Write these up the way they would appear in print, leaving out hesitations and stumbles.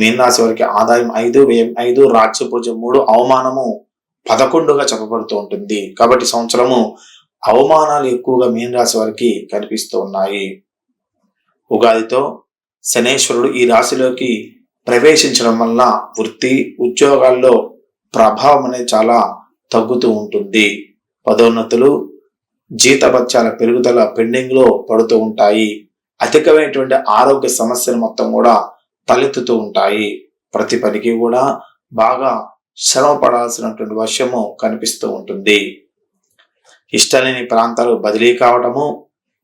మీన రాశి వారికి ఆదాయం 5, వ్యయం 5, రాజ్యపూజ్యం 3, అవమానము 11గా చెప్పబడుతూ ఉంటుంది. కాబట్టి సంవత్సరము అవమానాలు ఎక్కువగా మీన రాశి వారికి కనిపిస్తూ ఉన్నాయి. ఉగాదితో శనేశ్వరుడు ఈ రాశిలోకి ప్రవేశించడం వల్ల వృత్తి ఉద్యోగాల్లో ప్రభావం అనేది చాలా తగ్గుతూ ఉంటుంది. పదోన్నతులు జీతభత్యాల పెరుగుదల పెండింగ్ లో పడుతూ ఉంటాయి. అధికమైనటువంటి ఆరోగ్య సమస్యలు మొత్తం కూడా తలెత్తుతూ ఉంటాయి. ప్రతి పనికి కూడా బాగా శ్రమ పడాల్సినటువంటి వర్షము కనిపిస్తూ ఉంటుంది. ఇష్టలేని ప్రాంతాలు బదిలీ కావటము,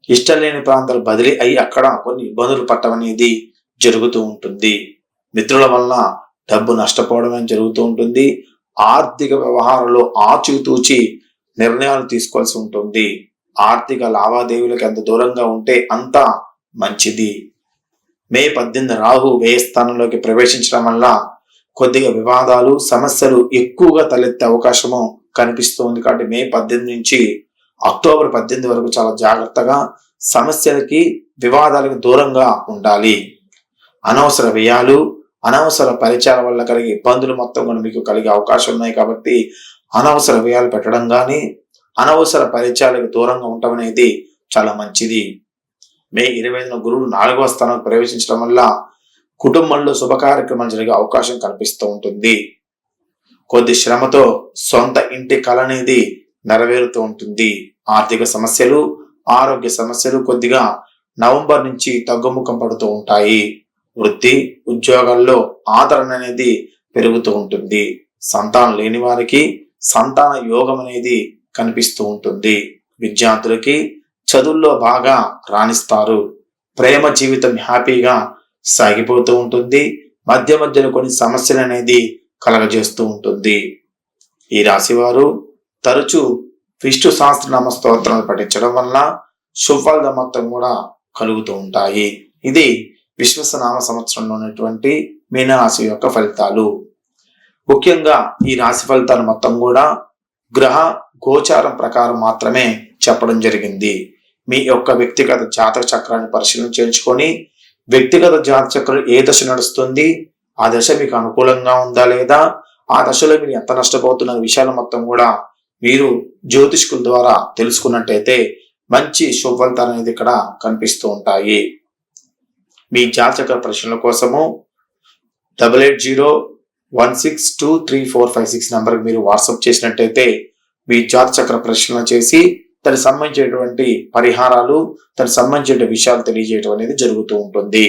ఇష్టం లేని ప్రాంతాలు బదిలీ అయి అక్కడ కొన్ని ఇబ్బందులు పట్టడం అనేది జరుగుతూ ఉంటుంది. మిత్రుల వలన డబ్బు నష్టపోవడం జరుగుతూ ఉంటుంది. ఆర్థిక వ్యవహారంలో ఆచితూచి నిర్ణయాలు తీసుకోవాల్సి ఉంటుంది. ఆర్థిక లావాదేవీలకు ఎంత దూరంగా ఉంటే అంత మంచిది. మే 18 రాహు వ్యయ స్థానంలోకి ప్రవేశించడం వల్ల కొద్దిగా వివాదాలు సమస్యలు ఎక్కువగా తలెత్తే అవకాశము కనిపిస్తుంది. కాబట్టి మే 18 నుంచి అక్టోబర్ 18 వరకు చాలా జాగ్రత్తగా సమస్యలకి వివాదాలకు దూరంగా ఉండాలి. అనవసర వ్యయాలు అనవసర పరిచయాల వల్ల కలిగే ఇబ్బందులు మొత్తం కూడా మీకు కలిగే అవకాశం ఉన్నాయి. కాబట్టి అనవసర వ్యయాలు పెట్టడం కానీ అనవసర పరిచయాలకు దూరంగా ఉండటం అనేది చాలా మంచిది. మే 25న గురువు 4వ స్థానానికి ప్రవేశించడం వల్ల కుటుంబంలో శుభ కార్యక్రమాలు జరిగే అవకాశం కనిపిస్తూ ఉంటుంది. కొద్ది శ్రమతో సొంత ఇంటి కళ అనేది నెరవేరుతూ ఉంటుంది. ఆర్థిక సమస్యలు ఆరోగ్య సమస్యలు కొద్దిగా నవంబర్ నుంచి తగ్గుముఖం పడుతూ ఉంటాయి. వృత్తి ఉద్యోగాల్లో ఆదరణ అనేది పెరుగుతూ ఉంటుంది. సంతానం లేని వారికి సంతాన యోగం అనేది కనిపిస్తూ ఉంటుంది. విద్యార్థులకి చదువుల్లో బాగా రాణిస్తారు. ప్రేమ జీవితం హ్యాపీగా సాగిపోతూ ఉంటుంది. మధ్య మధ్యలో కొన్ని సమస్యలు అనేది కలగజేస్తూ ఉంటుంది. ఈ రాశి వారు తరచూ విష్ణు సహస్రనామ స్తోత్రాలు పఠించడం వల్ల శుభఫలితం మొత్తం కూడా కలుగుతూ ఉంటాయి. ఇది విశ్వసనామ సంవత్సరంలో ఉన్నటువంటి మీనరాశి యొక్క ఫలితాలు. ముఖ్యంగా ఈ రాశి ఫలితాలు మొత్తం కూడా గ్రహ గోచారం ప్రకారం మాత్రమే చెప్పడం జరిగింది. మీ యొక్క వ్యక్తిగత జాతక చక్రాన్ని పరిశీలన చేయించుకొని వ్యక్తిగత జాతక చక్రం ఏ దశ నడుస్తుంది, ఆ దశ మీకు అనుకూలంగా ఉందా లేదా, ఆ దశలో మీరు ఎంత నష్టపోతున్న విషయాలు మొత్తం కూడా మీరు జ్యోతిష్కుల ద్వారా తెలుసుకున్నట్టయితే మంచి శుభ ఫలితాలు అనేది ఇక్కడ కనిపిస్తూ ఉంటాయి. మీ జాతక ప్రశ్నల కోసము 8801623456 నంబర్కి మీరు వాట్సాప్ చేసినట్టయితే మీ జాతచక్ర ప్రశ్నలు చేసి దానికి సంబంధించినటువంటి పరిహారాలు దానికి సంబంధించిన విషయాలు తెలియజేయడం అనేది జరుగుతూ ఉంటుంది.